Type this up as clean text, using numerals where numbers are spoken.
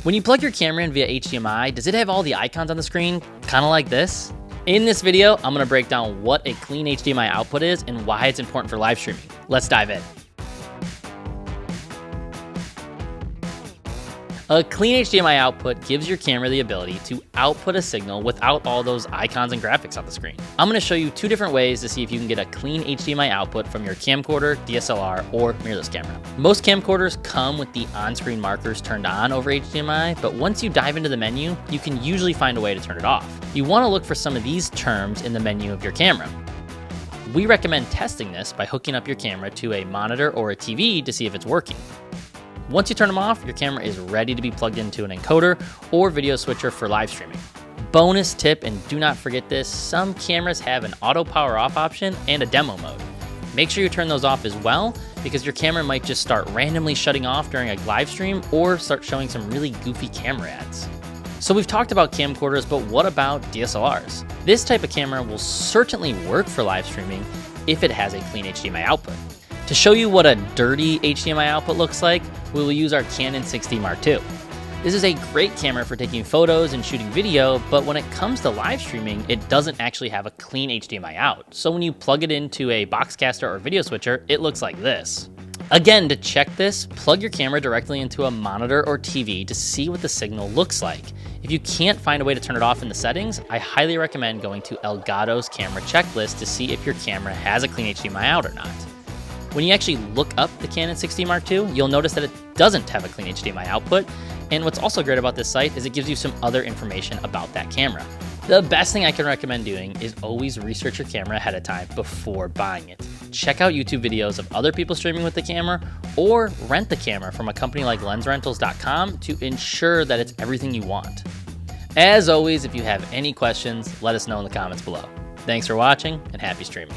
When you plug your camera in via HDMI, does it have all the icons on the screen, kind of like this? In this video, I'm gonna break down what a clean HDMI output is and why it's important for live streaming. Let's dive in. A clean HDMI output gives your camera the ability to output a signal without all those icons and graphics on the screen. I'm going to show you two different ways to see if you can get a clean HDMI output from your camcorder, DSLR, or mirrorless camera. Most camcorders come with the on-screen markers turned on over HDMI, but once you dive into the menu, you can usually find a way to turn it off. You want to look for some of these terms in the menu of your camera. We recommend testing this by hooking up your camera to a monitor or a TV to see if it's working. Once you turn them off, your camera is ready to be plugged into an encoder or video switcher for live streaming. Bonus tip, and do not forget this, some cameras have an auto power off option and a demo mode. Make sure you turn those off as well, because your camera might just start randomly shutting off during a live stream or start showing some really goofy camera ads. So we've talked about camcorders, but what about DSLRs? This type of camera will certainly work for live streaming if it has a clean HDMI output. To show you what a dirty HDMI output looks like, we will use our Canon 6D Mark II. This is a great camera for taking photos and shooting video, but when it comes to live streaming, it doesn't actually have a clean HDMI out. So when you plug it into a BoxCaster or video switcher, it looks like this. Again, to check this, plug your camera directly into a monitor or TV to see what the signal looks like. If you can't find a way to turn it off in the settings, I highly recommend going to Elgato's camera checklist to see if your camera has a clean HDMI out or not. When you actually look up the Canon 6D Mark II, you'll notice that it doesn't have a clean HDMI output. And what's also great about this site is it gives you some other information about that camera. The best thing I can recommend doing is always research your camera ahead of time before buying it. Check out YouTube videos of other people streaming with the camera, or rent the camera from a company like lensrentals.com to ensure that it's everything you want. As always, if you have any questions, let us know in the comments below. Thanks for watching, and happy streaming.